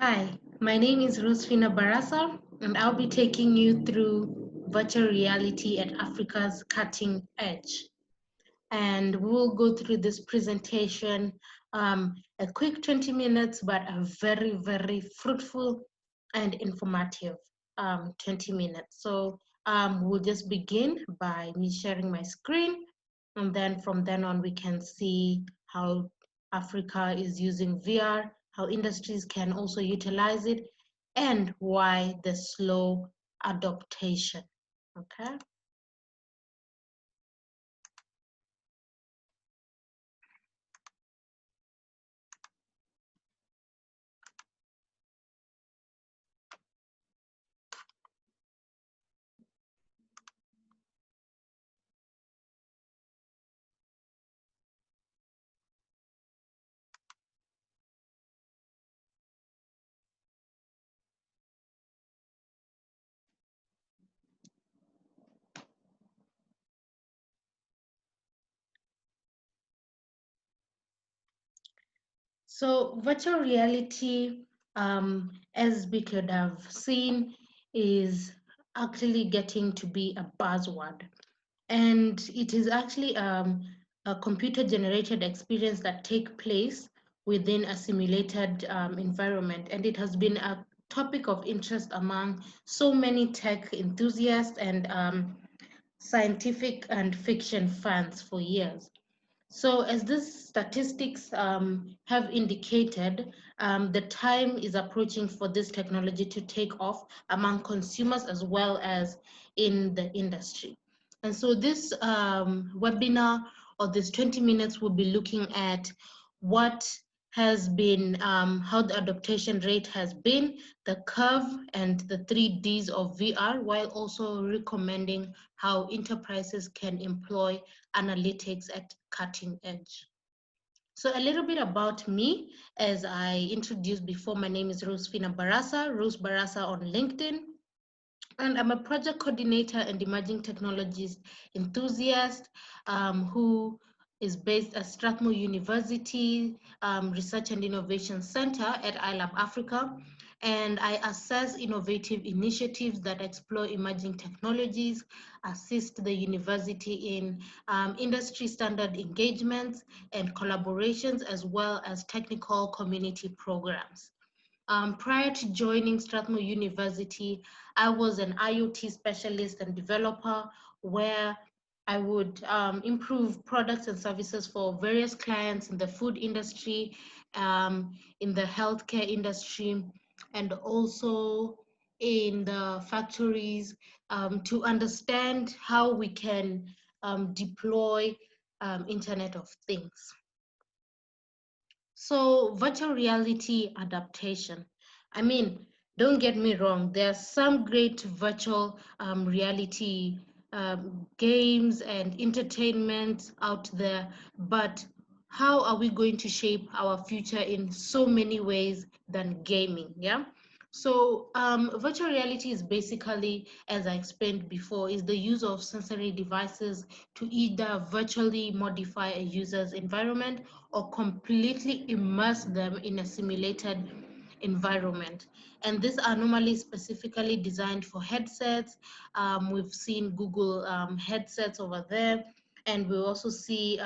Hi, my name is Fina Barasa, and I'll be taking you through virtual reality at Africa's cutting edge. And we'll go through this presentation, a quick 20 minutes, but a very, very fruitful and informative 20 minutes. So we'll just begin by me sharing my screen, and then from then on, we can see how Africa is using VR, how industries can also utilize it, and why the slow adaptation. Okay. So virtual reality, as we could have seen, is actually getting to be a buzzword. And it is actually a computer-generated experience that take place within a simulated environment. And it has been a topic of interest among so many tech enthusiasts and scientific and fiction fans for years. So as these statistics have indicated, the time is approaching for this technology to take off among consumers as well as in the industry. And so this webinar or this 20 minutes will be looking at what has been, how the adoption rate has been, the curve and the 3Ds of VR, while also recommending how enterprises can employ analytics at cutting edge. So a little bit about me, as I introduced before, my name is Fina Barasa, Rose Barasa on LinkedIn, and I'm a project coordinator and emerging technologies enthusiast who is based at Strathmore University Research and Innovation Center at iLab Africa. And I assess innovative initiatives that explore emerging technologies, assist the university in industry standard engagements and collaborations, as well as technical community programs. Prior to joining Strathmore University, I was an IoT specialist and developer where I would improve products and services for various clients in the food industry, in the healthcare industry, and also in the factories to understand how we can deploy Internet of Things. So virtual reality adaptation. I mean, don't get me wrong, there are some great virtual reality games and entertainment out there, but how are we going to shape our future in so many ways than gaming, yeah? So virtual reality is basically, as I explained before, is the use of sensory devices to either virtually modify a user's environment or completely immerse them in a simulated environment. And these are normally specifically designed for headsets. We've seen Google headsets over there, and we also see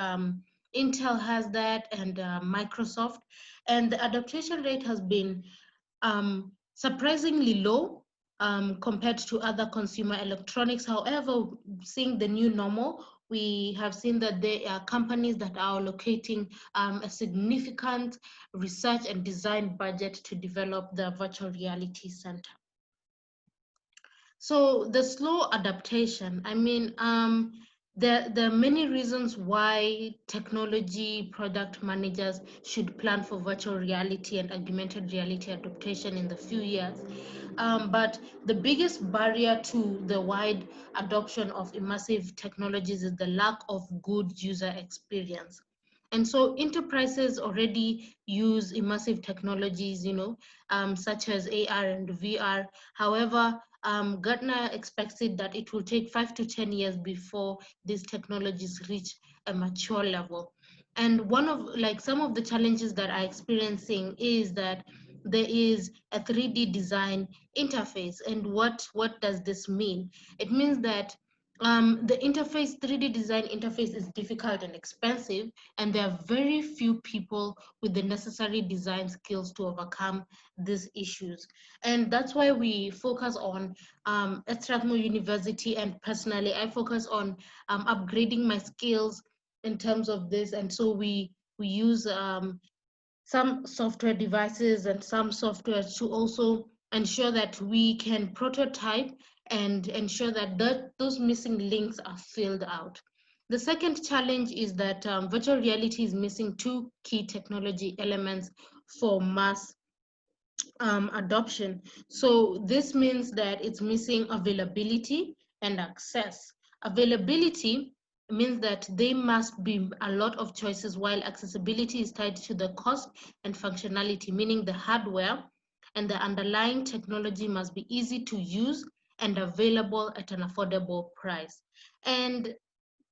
Intel has that and Microsoft. And the adaptation rate has been surprisingly low compared to other consumer electronics. However, seeing the new normal, we have seen that there are companies that are allocating a significant research and design budget to develop the virtual reality center. So the slow adaptation, I mean, there are many reasons why technology product managers should plan for virtual reality and augmented reality adaptation in the few years. But the biggest barrier to the wide adoption of immersive technologies is the lack of good user experience. And so enterprises already use immersive technologies, such as AR and VR. However, Gartner expects it that it will take 5 to 10 years before these technologies reach a mature level. And one of some of the challenges that are experiencing is that there is a 3D design interface. And what does this mean? It means that the interface, 3D design interface, is difficult and expensive, and there are very few people with the necessary design skills to overcome these issues. And that's why we focus on at Strathmore University, and personally, I focus on upgrading my skills in terms of this. And so we use some software devices and some software to also ensure that we can prototype and ensure that those missing links are filled out. The second challenge is that virtual reality is missing two key technology elements for mass adoption. So this means that it's missing availability and access. Availability means that there must be a lot of choices, while accessibility is tied to the cost and functionality, meaning the hardware and the underlying technology must be easy to use and available at an affordable price. And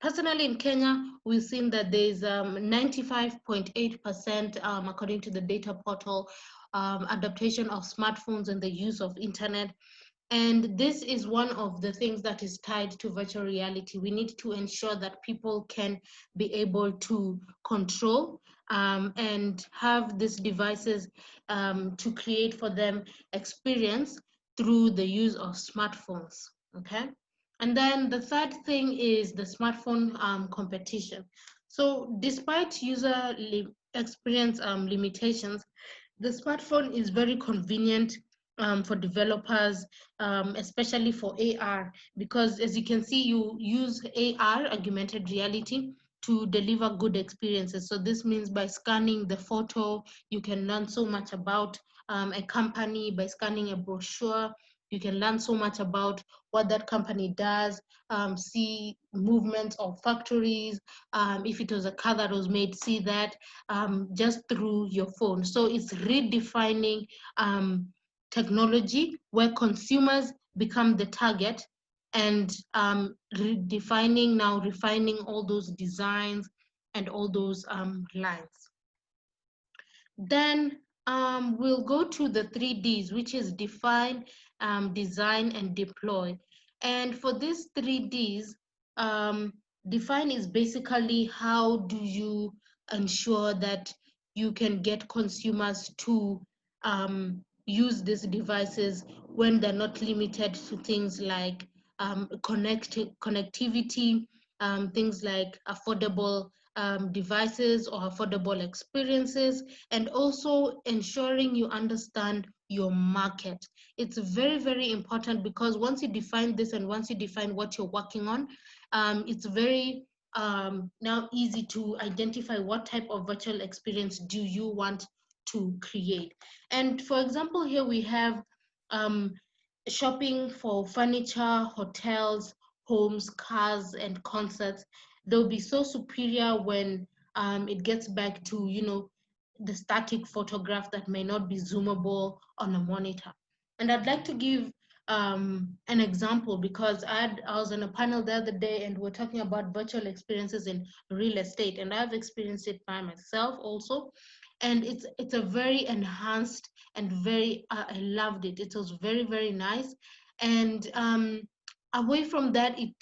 personally, in Kenya, we've seen that there's 95.8%, according to the data portal, adaptation of smartphones and the use of internet. And this is one of the things that is tied to virtual reality. We need to ensure that people can be able to control and have these devices to create for them experience through the use of smartphones. Okay. And then the third thing is the smartphone competition. So despite user experience limitations, the smartphone is very convenient for developers, especially for AR, because as you can see, you use AR, augmented reality, to deliver good experiences. So this means by scanning the photo, you can learn so much about a company. By scanning a brochure, you can learn so much about what that company does, see movements of factories. If it was a car that was made, see that just through your phone. So it's redefining technology where consumers become the target, and redefining, now refining all those designs and all those lines. Then we'll go to the 3Ds, which is define, design, and deploy. And for these 3Ds, define is basically how do you ensure that you can get consumers to use these devices when they're not limited to things like connectivity, things like affordable devices or affordable experiences, and also ensuring you understand your market. It's very, very important, because once you define this and once you define what you're working on, it's very now easy to identify what type of virtual experience do you want to create. And for example, here we have shopping for furniture, hotels, homes, cars, and concerts. They'll be so superior when it gets back to, the static photograph that may not be zoomable on a monitor. And I'd like to give an example, because I was on a panel the other day and we're talking about virtual experiences in real estate, and I've experienced it by myself also. And it's a very enhanced and very I loved it. It was very, very nice. And away from that, it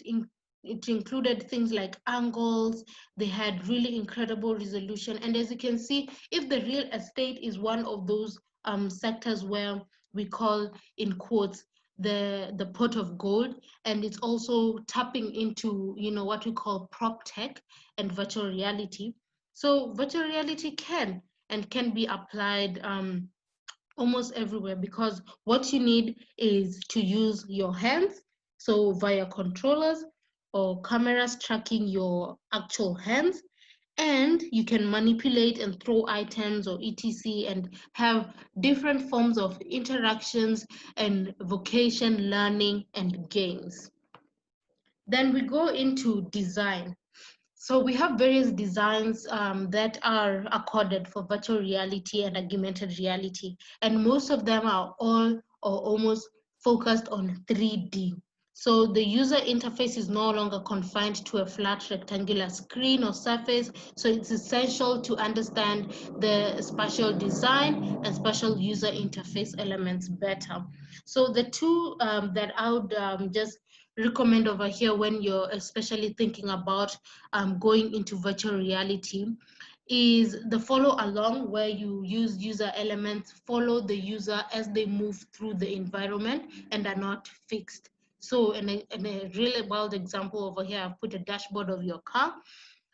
included things like angles. They had really incredible resolution. And as you can see, if the real estate is one of those sectors where we call, in quotes, the pot of gold, and it's also tapping into, what we call prop tech and virtual reality. So virtual reality can be applied almost everywhere, because what you need is to use your hands, so via controllers or cameras tracking your actual hands, and you can manipulate and throw items or etc, and have different forms of interactions and vocation learning and games. Then we go into design. So we have various designs that are accorded for virtual reality and augmented reality, and most of them are all or almost focused on 3D. So the user interface is no longer confined to a flat rectangular screen or surface. So it's essential to understand the spatial design and spatial user interface elements better. So the two that I would just recommend over here when you're especially thinking about going into virtual reality is the follow along, where you use user elements, follow the user as they move through the environment and are not fixed. So in a really wild example over here, I've put a dashboard of your car,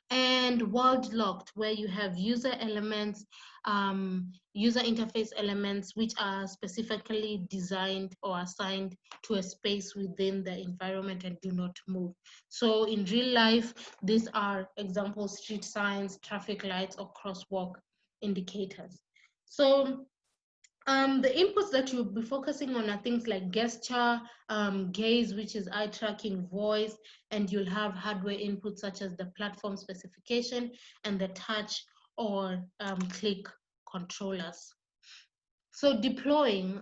and world locked, where you have user elements, user interface elements, which are specifically designed or assigned to a space within the environment and do not move. So in real life, these are example street signs, traffic lights, or crosswalk indicators. So the inputs that you'll be focusing on are things like gesture, gaze, which is eye tracking, voice, and you'll have hardware inputs such as the platform specification and the touch or click controllers. So deploying,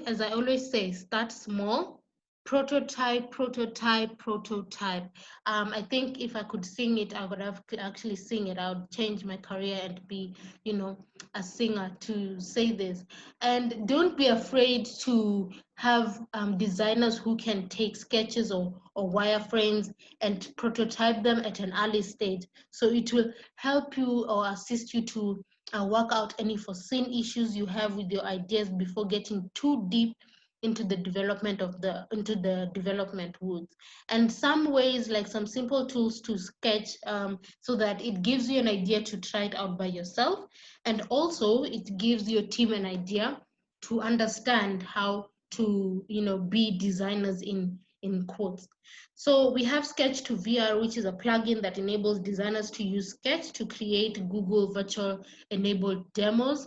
as I always say, start small, prototype, prototype, prototype. I think if I could sing it, I would have actually sing it. I would change my career and be, a singer to say this. And don't be afraid to have designers who can take sketches or wireframes and prototype them at an early stage. So it will help you or assist you to work out any foreseen issues you have with your ideas before getting too deep into the development woods. And some ways, like some simple tools to sketch, so that it gives you an idea to try it out by yourself, and also it gives your team an idea to understand how to be designers in quotes. So we have Sketch to VR, which is a plugin that enables designers to use Sketch to create Google virtual enabled demos.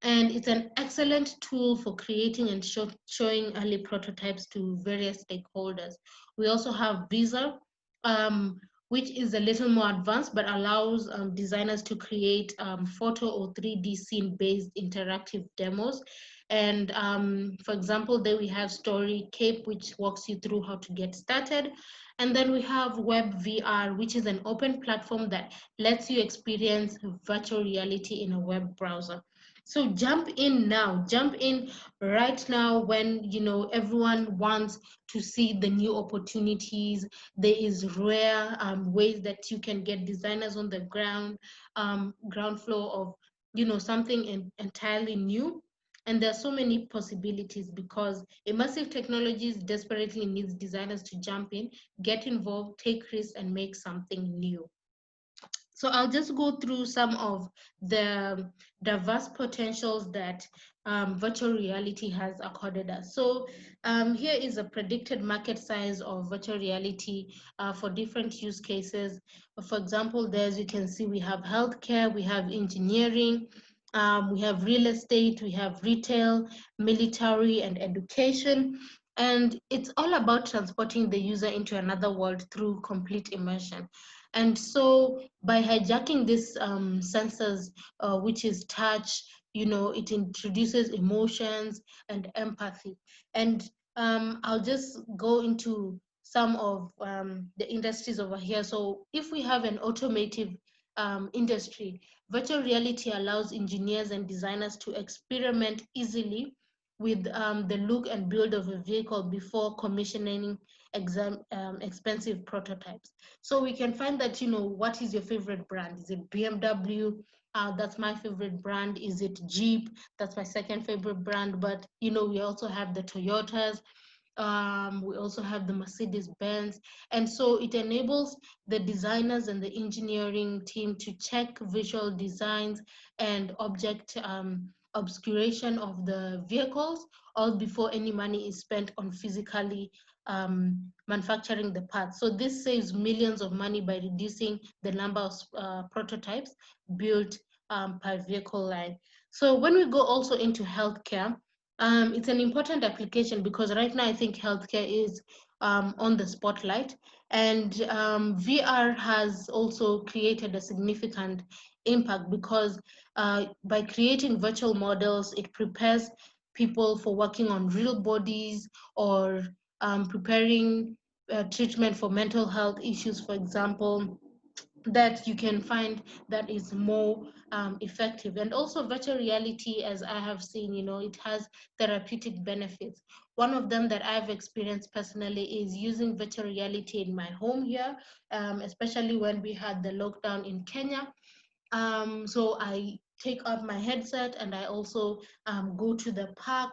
And it's an excellent tool for creating and showing early prototypes to various stakeholders. We also have Visa, um, which is a little more advanced but allows designers to create photo or 3D scene-based interactive demos. And for example, there we have Story Cape, which walks you through how to get started. And then we have Web VR, which is an open platform that lets you experience virtual reality in a web browser. So jump in right now when everyone wants to see the new opportunities. There is rare ways that you can get designers on the ground floor of something entirely new. And there are so many possibilities because immersive technologies desperately needs designers to jump in, get involved, take risks, and make something new. So I'll just go through some of the diverse potentials that virtual reality has accorded us. So here is a predicted market size of virtual reality for different use cases. For example, there, as you can see, we have healthcare, we have engineering, we have real estate, we have retail, military, and education. And it's all about transporting the user into another world through complete immersion. And so by hijacking this sensors, which is touch, it introduces emotions and empathy. And I'll just go into some of the industries over here. So if we have an automotive industry, virtual reality allows engineers and designers to experiment easily with the look and build of a vehicle before commissioning expensive prototypes. So we can find that, what is your favorite brand? Is it BMW? That's my favorite brand. Is it Jeep? That's my second favorite brand. But, we also have the Toyotas. We also have the Mercedes Benz. And so it enables the designers and the engineering team to check visual designs and object obscuration of the vehicles, all before any money is spent on physically manufacturing the parts. So this saves millions of money by reducing the number of prototypes built per vehicle line. So when we go also into healthcare, it's an important application because right now I think healthcare is on the spotlight, and VR has also created a significant impact because by creating virtual models, it prepares people for working on real bodies or preparing treatment for mental health issues, for example, that you can find that is more effective. And also virtual reality, as I have seen, it has therapeutic benefits. One of them that I've experienced personally is using virtual reality in my home here, especially when we had the lockdown in Kenya. So I take out my headset and I also go to the park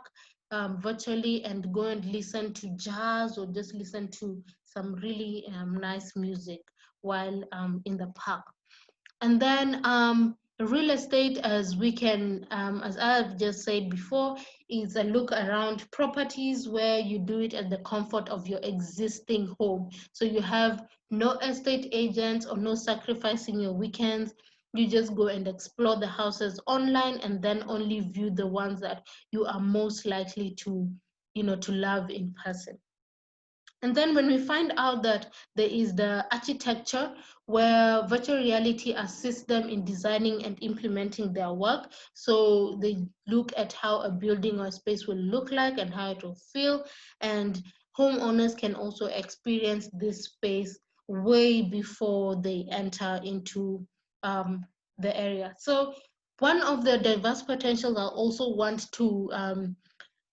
virtually and go and listen to jazz or just listen to some really nice music while in the park. And then real estate, as we can, as I've just said before, is a look around properties where you do it at the comfort of your existing home. So you have no estate agents or no sacrificing your weekends. You just go and explore the houses online and then only view the ones that you are most likely to, to love in person. And then when we find out that there is the architecture where virtual reality assists them in designing and implementing their work. So they look at how a building or a space will look like and how it will feel. And homeowners can also experience this space way before they enter into the area. So one of the diverse potentials I also want to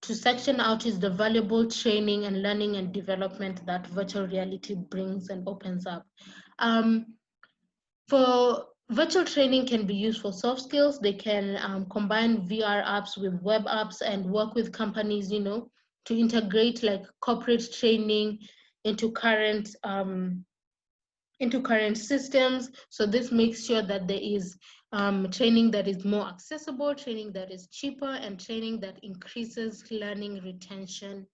section out is the valuable training and learning and development that virtual reality brings and opens up. Um, for virtual training can be used for soft skills. They can combine VR apps with web apps and work with companies, to integrate like corporate training into current systems. So this makes sure that there is training that is more accessible, training that is cheaper, and training that increases learning retention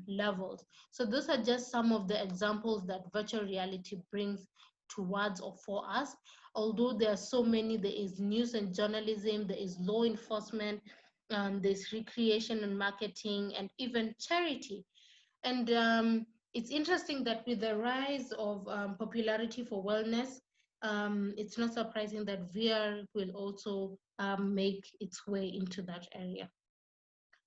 levels. So those are just some of the examples that virtual reality brings towards or for us. Although there are so many, there is news and journalism, there is law enforcement, there's recreation and marketing, and even charity. And it's interesting that with the rise of popularity for wellness, it's not surprising that VR will also make its way into that area.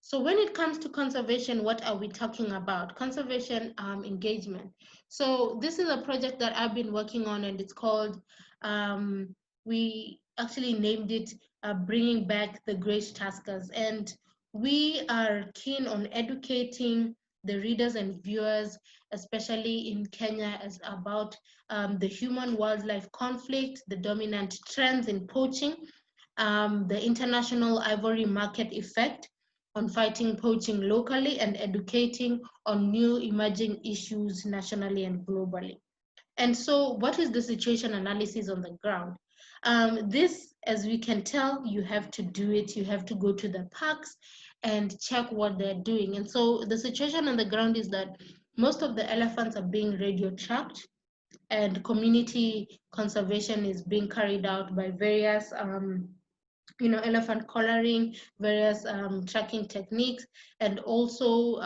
So when it comes to conservation, what are we talking about? Conservation engagement. So this is a project that I've been working on, and it's called, we actually named it Bringing Back the Great Tuskers. And we are keen on educating the readers and viewers, especially in Kenya, as about the human-wildlife conflict, the dominant trends in poaching, the international ivory market effect on fighting poaching locally, and educating on new emerging issues nationally and globally. And so what is the situation analysis on the ground? This, as we can tell, you have to do it. You have to go to the parks and check what they're doing. And so the situation on the ground is that most of the elephants are being radio tracked, and community conservation is being carried out by various elephant collaring, various tracking techniques, and also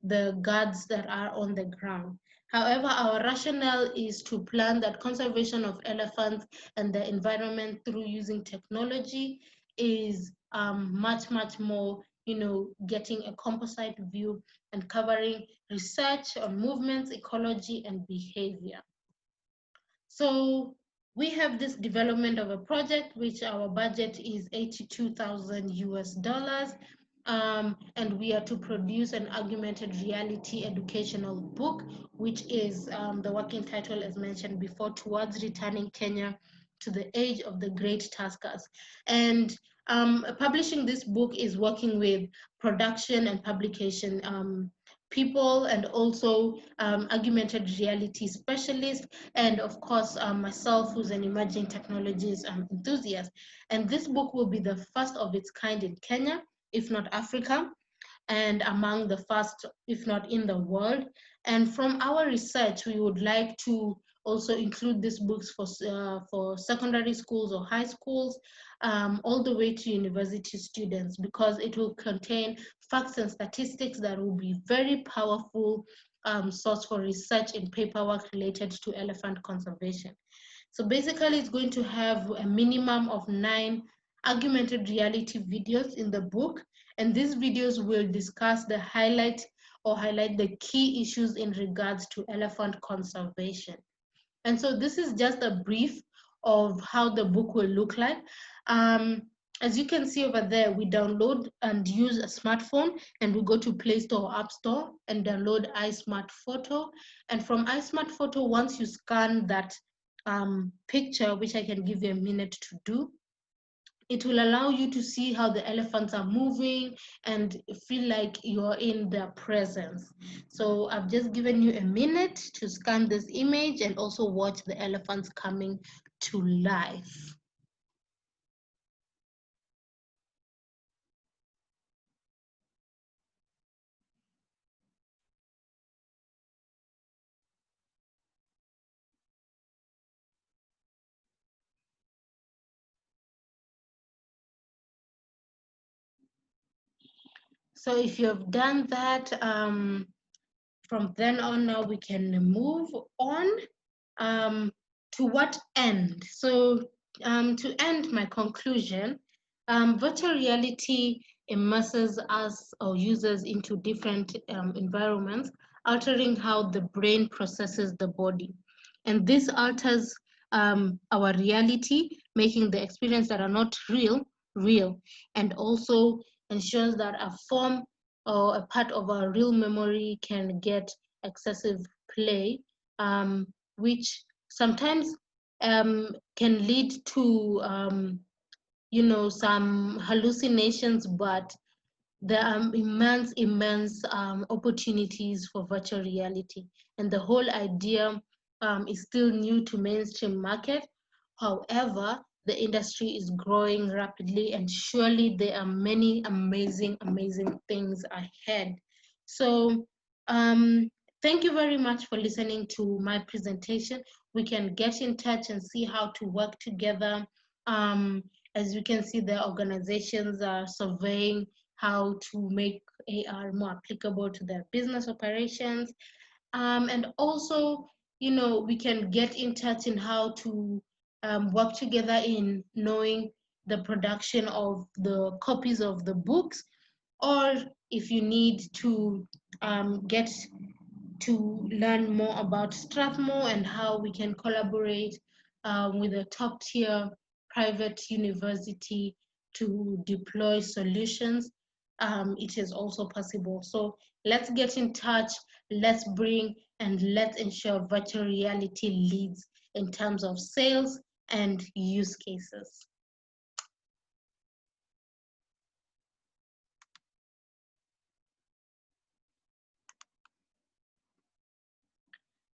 the guards that are on the ground. However, our rationale is to plan that conservation of elephants and the environment through using technology is much, much more, getting a composite view and covering research on movements, ecology, and behavior. So we have this development of a project, which our budget is 82,000 US dollars. And we are to produce an augmented reality educational book, which is the working title, as mentioned before, Towards Returning Kenya to the Age of the Great Tuskers. And publishing this book is working with production and publication people, and also augmented reality specialists, and of course myself, who's an emerging technologies enthusiast. And this book will be the first of its kind in Kenya, if not Africa, and among the first, if not in the world. And from our research, we would like to also include these books for secondary schools or high schools, all the way to university students, because it will contain facts and statistics that will be very powerful source for research in paperwork related to elephant conservation. So basically, it's going to have a minimum of 9 augmented reality videos in the book, and these videos will discuss the highlight or highlight the key issues in regards to elephant conservation. And so this is just a brief of how the book will look like. Um, as you can see over there, we download and use a smartphone, and we go to Play Store or App Store and download iSmart Photo. And from iSmart Photo, once you scan that picture, which I can give you a minute to do, it will allow you to see how the elephants are moving and feel like you're in their presence. So I've just given you a minute to scan this image and also watch the elephants coming to life. So if you have done that, from then on, now we can move on to what end. So to end my conclusion, virtual reality immerses us or users into different environments, altering how the brain processes the body. And this alters our reality, making the experience that are not real, real, and also ensures that a form or a part of our real memory can get excessive play, which sometimes can lead to some hallucinations, but there are immense opportunities for virtual reality, and the whole idea is still new to mainstream market. However, the industry is growing rapidly, and surely there are many amazing things ahead. So, thank you very much for listening to my presentation. We can get in touch and see how to work together. As you can see, the organizations are surveying how to make AR more applicable to their business operations. And also, we can get in touch in how to work together in knowing the production of the copies of the books, or if you need to get to learn more about Strathmore and how we can collaborate with a top tier private university to deploy solutions, it is also possible. So let's get in touch, let's bring and let's ensure virtual reality leads in terms of sales and use cases.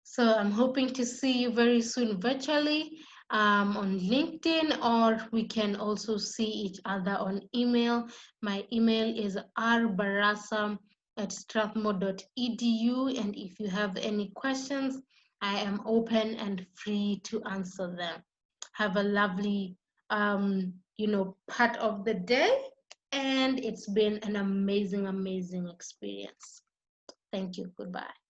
So I'm hoping to see you very soon virtually on LinkedIn, or we can also see each other on email. My email is rbarasa@strathmore.edu, and if you have any questions, I am open and free to answer them. Have a lovely, part of the day, and it's been an amazing experience. Thank you. Goodbye.